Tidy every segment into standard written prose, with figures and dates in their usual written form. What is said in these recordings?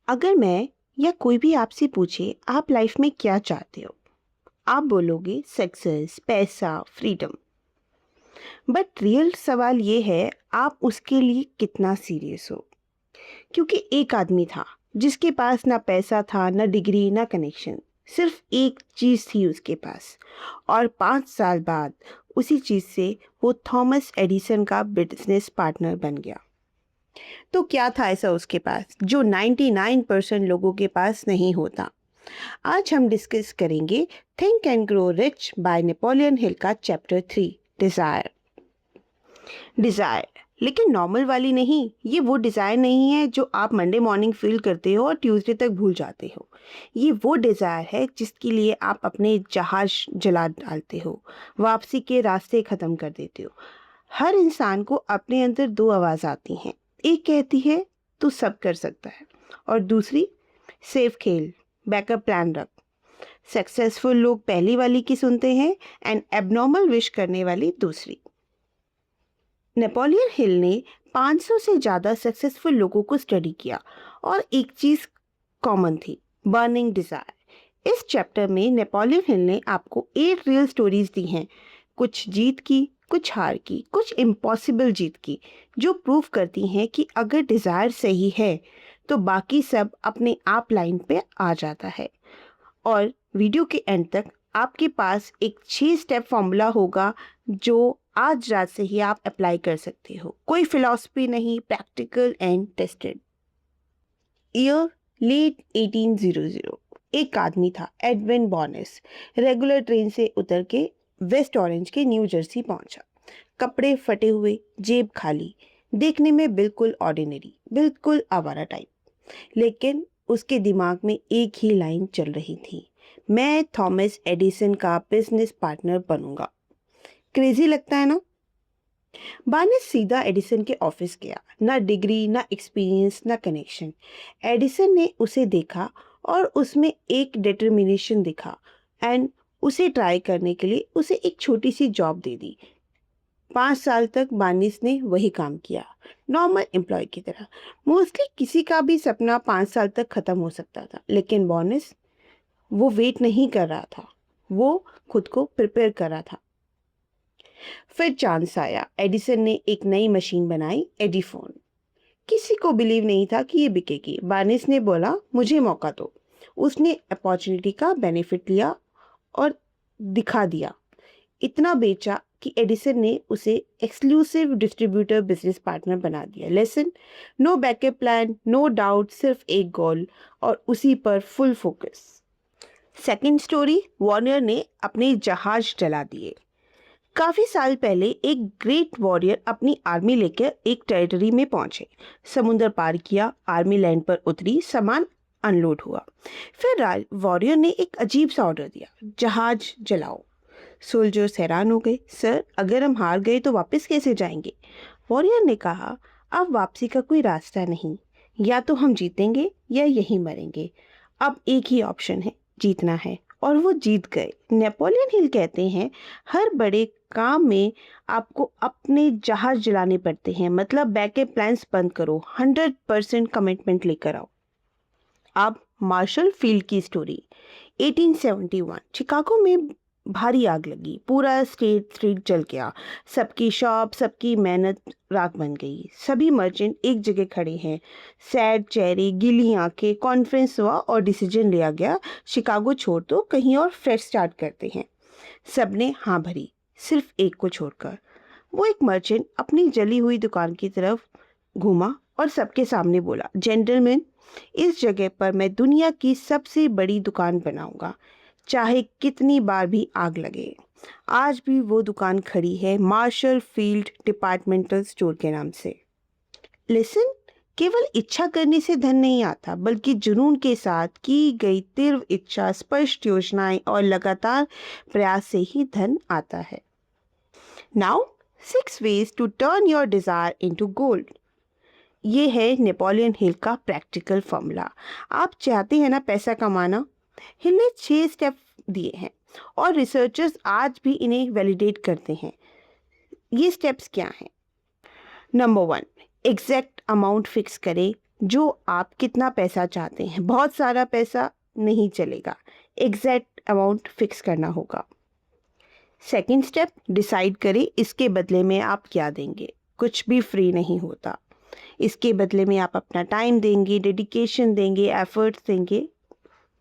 अगर मैं या कोई भी आपसे पूछे आप लाइफ में क्या चाहते हो, आप बोलोगे सक्सेस, पैसा, फ्रीडम। बट रियल सवाल ये है, आप उसके लिए कितना सीरियस हो। क्योंकि एक आदमी था जिसके पास ना पैसा था, ना डिग्री, ना कनेक्शन। सिर्फ एक चीज़ थी उसके पास, और 5 साल बाद उसी चीज़ से वो थॉमस एडिसन का बिजनेस पार्टनर बन गया। तो क्या था ऐसा उसके पास जो 99% लोगों के पास नहीं होता। आज हम डिस्कस करेंगे think and grow rich by Napoleon Hill का चैप्टर 3, डिजायर। डिजायर, लेकिन नॉर्मल वाली नहीं। ये वो डिजायर नहीं है जो आप मंडे मॉर्निंग फील करते हो और ट्यूसडे तक भूल जाते हो। ये वो डिजायर है जिसके लिए आप अपने जहाज जला डालते हो, वापसी के रास्ते खत्म कर देते हो। हर इंसान को अपने अंदर दो आवाज आती हैं। एक कहती है तू सब कर सकता है, और दूसरी सेफ खेल, बैकअप प्लान रख। सक्सेसफुल लोग पहली वाली की सुनते हैं एंड एबनॉर्मल विश करने वाली दूसरी। नेपोलियन हिल ने 500 से ज़्यादा सक्सेसफुल लोगों को स्टडी किया, और एक चीज़ कॉमन थी, बर्निंग डिज़ायर। इस चैप्टर में नेपोलियन हिल ने आपको 8 रियल स्टोरीज दी हैं, कुछ जीत की, कुछ हार की, कुछ इम्पॉसिबल जीत की, जो प्रूव करती हैं कि अगर डिज़ायर सही है तो बाकी सब अपने आप लाइन पे आ जाता है। और वीडियो के एंड तक आपके पास एक 6 स्टेप फॉर्मूला होगा जो आज रात से ही आप अप्लाई कर सकते हो। कोई फिलॉसफी नहीं, practical and tested. Year late 1800। एक आदमी था, एडविन बॉनेस। रेगुलर ट्रेन से उतर के वेस्ट ऑरेंज के न्यू जर्सी पहुंचा। कपड़े फटे हुए, जेब खाली, देखने में बिल्कुल ऑर्डिनरी, बिल्कुल आवारा टाइप। लेकिन उसके दिमाग में एक ही लाइन चल रही थी, मैं थॉमस एडिसन का बिजनेस पार्टनर बनूंगा। क्रेजी लगता है ना। बार्नेस सीधा एडिसन के ऑफिस गया। ना डिग्री, ना एक्सपीरियंस, ना कनेक्शन। एडिसन ने उसे देखा और उसमें एक डिटर्मिनेशन दिखा, एंड उसे ट्राई करने के लिए उसे एक छोटी सी जॉब दे दी। 5 साल तक बार्नेस ने वही काम किया, नॉर्मल एम्प्लॉय की तरह। मोस्टली किसी का भी सपना 5 साल तक खत्म हो सकता था, लेकिन बार्नेस वो वेट नहीं कर रहा था, वो खुद को प्रिपेयर कर रहा था। फिर चांस आया, एडिसन ने एक नई मशीन बनाई, एडिफोन। किसी को बिलीव नहीं था कि ये बिकेगी। बार्नेस ने बोला मुझे मौका दो। उसने अपॉर्चुनिटी का बेनिफिट लिया और दिखा दिया। इतना बेचा कि एडिसन ने उसे एक्सक्लूसिव डिस्ट्रीब्यूटर बिजनेस पार्टनर बना दिया। Lesson, no backup plan, no doubt, सिर्फ एक गोल और उसी पर फुल फोकस। सेकेंड स्टोरी, वार्नियर ने अपने जहाज जला दिए। काफी साल पहले एक ग्रेट वॉरियर अपनी आर्मी लेकर एक टेरिटरी में पहुंचे। समुद्र पार किया, आर्मी लैंड पर उतरी, सामान अनलोड हुआ। फिर वॉरियर ने एक अजीब सा ऑर्डर दिया, जहाज जलाओ। सोल्जर्स हैरान हो गए, सर अगर हम हार गए तो वापस कैसे जाएंगे। वॉरियर ने कहा, अब वापसी का कोई रास्ता नहीं, या तो हम जीतेंगे या यहीं मरेंगे। अब एक ही ऑप्शन है, जीतना है। और वो जीत गए। नेपोलियन हिल कहते हैं, हर बड़े काम में आपको अपने जहाज जलाने पड़ते हैं, मतलब बैकअप प्लान्स बंद करो, 100% कमिटमेंट लेकर आओ। अब मार्शल फील्ड की स्टोरी। 1871 शिकागो में भारी आग लगी, पूरा स्ट्रीट जल गया। सबकी शॉप, सबकी मेहनत राख बन गई। सभी मर्चेंट एक जगह खड़े हैं, सैड चेहरे, गीली आंखें। कॉन्फ्रेंस हुआ और डिसीजन लिया गया, शिकागो छोड़ दो, कहीं और फ्रेश स्टार्ट करते हैं। सबने हाँ भरी, सिर्फ एक को छोड़कर। वो एक मर्चेंट अपनी जली हुई दुकान की तरफ घूमा और सबके सामने बोला, जेंटलमैन, इस जगह पर मैं दुनिया की सबसे बड़ी दुकान बनाऊंगा, चाहे कितनी बार भी आग लगे। आज भी वो दुकान खड़ी है, मार्शल फील्ड डिपार्टमेंटल स्टोर के नाम से। लिसन, केवल इच्छा करने से धन नहीं आता, बल्कि जुनून के साथ की गई तीव्र इच्छा, स्पष्ट योजनाएं और लगातार प्रयास से ही धन आता है। Now 6 ways to turn your desire into gold. ये है नेपोलियन हिल का प्रैक्टिकल फॉर्मूला। आप चाहते हैं ना पैसा कमाना, हिल ने 6 स्टेप दिए हैं और रिसर्चर्स आज भी इन्हें वैलिडेट करते हैं। ये स्टेप्स क्या हैं? नंबर 1, एग्जैक्ट अमाउंट फिक्स करें, जो आप कितना पैसा चाहते हैं। बहुत सारा पैसा नहीं चलेगा, एग्जैक्ट अमाउंट फिक्स करना होगा। सेकंड स्टेप, डिसाइड करें इसके बदले में आप क्या देंगे। कुछ भी फ्री नहीं होता। इसके बदले में आप अपना टाइम देंगे, डेडिकेशन देंगे, एफर्ट्स देंगे,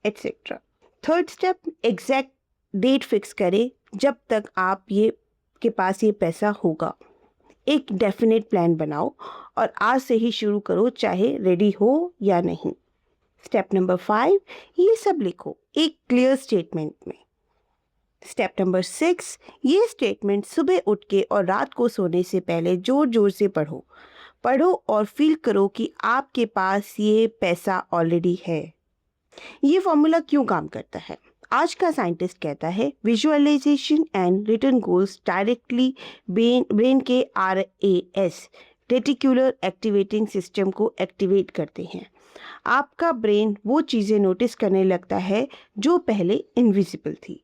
etcetera. Third step, exact date fix करें जब तक आप ये के पास ये पैसा होगा। एक डेफिनेट प्लान बनाओ और आज से ही शुरू करो, चाहे रेडी हो या नहीं। स्टेप नंबर 5, ये सब लिखो एक क्लियर स्टेटमेंट में। स्टेप नंबर 6, ये स्टेटमेंट सुबह उठ के और रात को सोने से पहले जोर जोर से पढ़ो और फील करो कि आपके पास ये पैसा ऑलरेडी है। ये फॉर्मूला क्यों काम करता है? आज का साइंटिस्ट कहता है visualisation and written goals directly brain के RAS रेटिकुलर एक्टिवेटिंग सिस्टम को एक्टिवेट करते हैं। आपका ब्रेन वो चीज़ें नोटिस करने लगता है जो पहले इनविजिबल थी।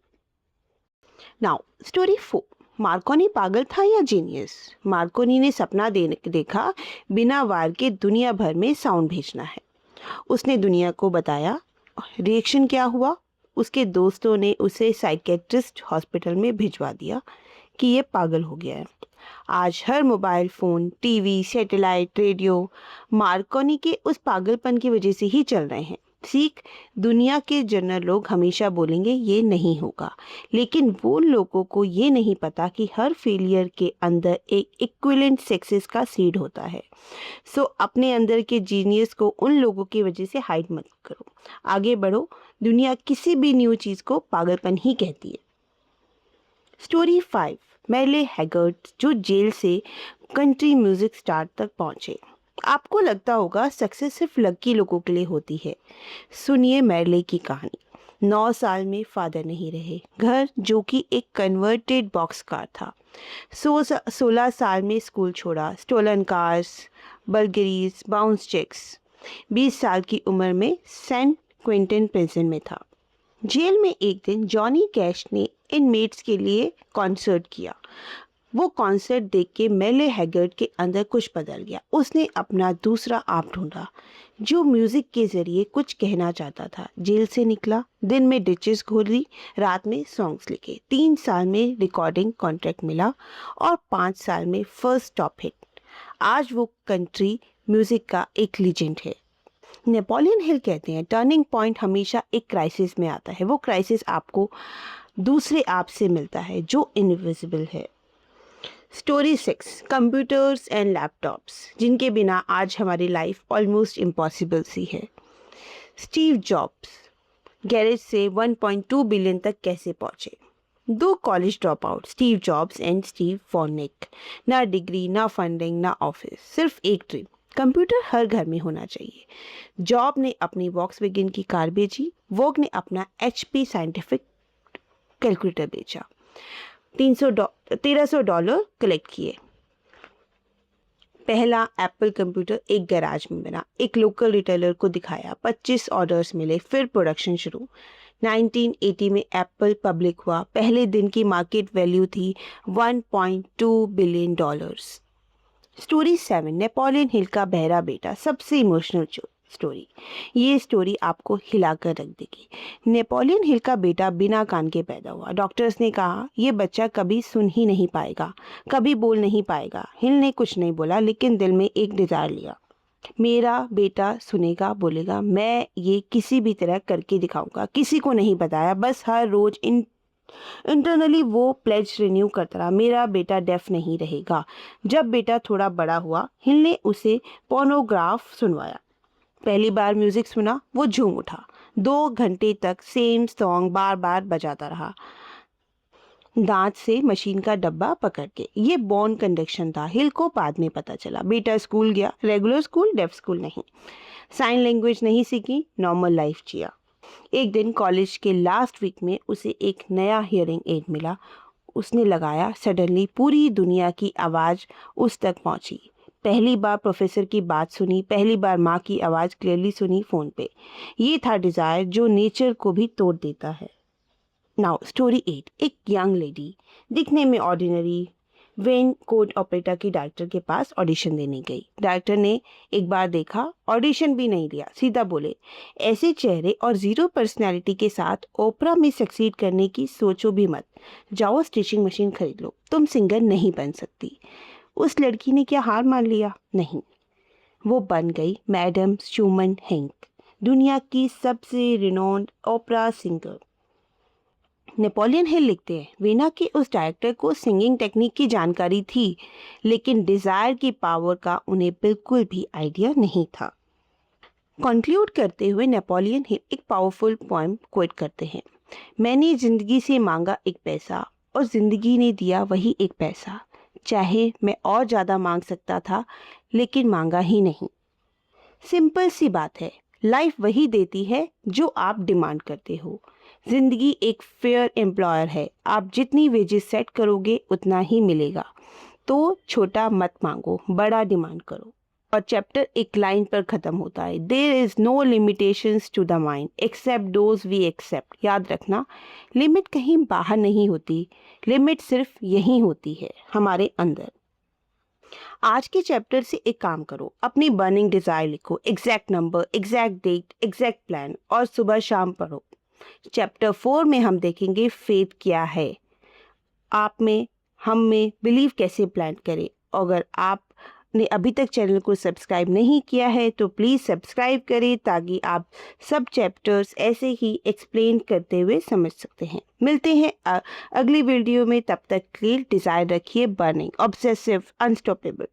नाउ स्टोरी 4, मार्कोनी पागल था या जीनियस? मार्कोनी ने सपना देखा बिना वार के दुनिया भर में साउंड भेजना है। उसने दुनिया को बताया। रिएक्शन क्या हुआ? उसके दोस्तों ने उसे साइकेट्रिस्ट हॉस्पिटल में भिजवा दिया कि ये पागल हो गया है। आज हर mobile phone, TV, satellite, radio Marconi के उस पागलपन की वजह से ही चल रहे हैं। सीख, दुनिया के जनरल लोग हमेशा बोलेंगे ये नहीं होगा, लेकिन वो लोगों को ये नहीं पता कि हर फेलियर के अंदर एक इक्विवेलेंट सक्सेस का सीड होता है। सो अपने अंदर के जीनियस को उन लोगों की वजह से हाइड मत करो, आगे बढ़ो। दुनिया किसी भी न्यू चीज़ को पागलपन ही कहती है। स्टोरी 5, मैरले हैगर्ड जो जेल से कंट्री म्यूजिक स्टार तक पहुंचे। आपको लगता होगा सक्सेस सिर्फ लकी लोगों के लिए होती है। सुनिए मैरले की कहानी। 9 साल में फादर नहीं रहे, घर जो कि एक कन्वर्टेड बॉक्स कार था। 16 साल में स्कूल छोड़ा, स्टोलन कार्स, बर्गरीज, बाउंस चेक्स। 20 साल की उम्र में सेंट क्विंटन प्रिजन में था। जेल में एक दिन जॉनी कैश ने इनमेट्स के लिए कॉन्सर्ट किया। वो कॉन्सर्ट देख के मैरले हैगर्ड के अंदर कुछ बदल गया। उसने अपना दूसरा आप ढूंढा जो म्यूजिक के जरिए कुछ कहना चाहता था। जेल से निकला, दिन में डिचेस घोली, रात में सॉन्ग्स लिखे। 3 साल में रिकॉर्डिंग कॉन्ट्रैक्ट मिला और 5 साल में फर्स्ट टॉप हिट। आज वो कंट्री म्यूजिक का एक लीजेंड है। नेपोलियन हिल कहते हैं टर्निंग पॉइंट हमेशा एक क्राइसिस में आता है। वो क्राइसिस आपको दूसरे आप से मिलता है जो इनविजिबल है। स्टोरी 6, कंप्यूटर्स एंड लैपटॉप्स जिनके बिना आज हमारी लाइफ ऑलमोस्ट इम्पॉसिबल सी है। स्टीव जॉब्स गैरेज से 1.2 बिलियन तक कैसे पहुंचे? 2 college drop out, Steve Jobs and Steve Wozniak. ना डिग्री, ना फंडिंग, ना ऑफिस, सिर्फ एक ड्रीम, कंप्यूटर हर घर में होना चाहिए। जॉब ने अपनी वॉक्सवैगन की कार बेची, वोग ने अपना HP साइंटिफिक कैलकुलेटर बेचा। $1300 कलेक्ट किए। पहला एप्पल कंप्यूटर एक गैराज में बना, एक लोकल रिटेलर को दिखाया, 25 ऑर्डर्स मिले, फिर प्रोडक्शन शुरू। 1980 में एप्पल पब्लिक हुआ। पहले दिन की मार्केट वैल्यू थी $1.2 बिलियन। स्टोरी 7, नेपोलियन हिल का बहरा बेटा, सबसे इमोशनल स्टोरी। ये स्टोरी आपको हिला कर रख देगी। नेपोलियन हिल का बेटा बिना कान के पैदा हुआ। डॉक्टर्स ने कहा ये बच्चा कभी सुन ही नहीं पाएगा, कभी बोल नहीं पाएगा। हिल ने कुछ नहीं बोला, लेकिन दिल में एक डिजायर लिया, मेरा बेटा सुनेगा, बोलेगा, मैं ये किसी भी तरह करके दिखाऊंगा। किसी को नहीं बताया, बस हर रोज इंटरनली वो प्लेज रिन्यू करता रहा, मेरा बेटा डेफ नहीं रहेगा। जब बेटा थोड़ा बड़ा हुआ, हिल ने उसे पोर्नोग्राफ सुनवाया। पहली बार म्यूजिक सुना, वो झूम उठा। 2 घंटे तक सेम सॉन्ग बार बार बजाता रहा, दांत से मशीन का डब्बा पकड़ के। ये बॉर्न कंडक्शन था। हिल को बाद में पता चला। बेटा स्कूल गया, रेगुलर स्कूल, डेफ स्कूल नहीं। साइन लैंग्वेज नहीं सीखी, नॉर्मल लाइफ जिया। एक दिन कॉलेज के लास्ट वीक में उसे एक नया हियरिंग एड मिला। उसने लगाया, सडनली पूरी दुनिया की आवाज़ उस तक पहुंची। पहली बार प्रोफेसर की बात सुनी, पहली बार माँ की आवाज़ क्लियरली सुनी फ़ोन पे। ये था डिज़ायर जो नेचर को भी तोड़ देता है। नाउ स्टोरी 8, एक यंग लेडी, दिखने में ऑर्डिनरी, वेन कोड ऑपरेटर की डायरेक्टर के पास ऑडिशन देने गई। डायरेक्टर ने एक बार देखा, ऑडिशन भी नहीं दिया, सीधा बोले, ऐसे चेहरे और ज़ीरो पर्सनैलिटी के साथ ओपरा में सक्सीड करने की सोचो भी मत, जाओ स्टिचिंग मशीन खरीद लो, तुम सिंगर नहीं बन सकती। उस लड़की ने क्या हार मान लिया? नहीं, वो बन गई मैडम शूमन हेंक, दुनिया की सबसे रिनोन्ड ओपरा सिंगर। नेपोलियन हिल लिखते हैं, वीना के उस डायरेक्टर को सिंगिंग टेक्निक की जानकारी थी, लेकिन डिज़ायर की पावर का उन्हें बिल्कुल भी आइडिया नहीं था। कंक्लूड करते हुए नेपोलियन हिल एक पावरफुल पोएम कोट करते हैं, मैंने ज़िंदगी से मांगा एक पैसा और ज़िंदगी ने दिया वही एक पैसा, चाहे मैं और ज़्यादा मांग सकता था लेकिन मांगा ही नहीं। सिंपल सी बात है, लाइफ वही देती है जो आप डिमांड करते हो। जिंदगी एक फेयर एम्प्लॉयर है, आप जितनी वेजेस सेट करोगे उतना ही मिलेगा। तो छोटा मत मांगो, बड़ा डिमांड करो। और चैप्टर एक लाइन पर ख़त्म होता है, there is no limitations to the mind except those we accept. याद रखना, लिमिट कहीं बाहर नहीं होती, लिमिट सिर्फ यहीं होती है, हमारे अंदर। आज के चैप्टर से एक काम करो, अपनी बर्निंग डिज़ायर लिखो, exact number, exact date, exact plan, और सुबह शाम पढ़ो। चैप्टर 4 में हम देखेंगे फेथ क्या है, आप में, हम में बिलीव कैसे प्लान करें। अगर आपने अभी तक चैनल को सब्सक्राइब नहीं किया है तो प्लीज़ सब्सक्राइब करें, ताकि आप सब चैप्टर्स ऐसे ही एक्सप्लेन करते हुए समझ सकते हैं। मिलते हैं अगली वीडियो में, तब तक के लिए डिज़ायर रखिए बर्निंग, ऑब्सेसिव, अनस्टॉपेबल।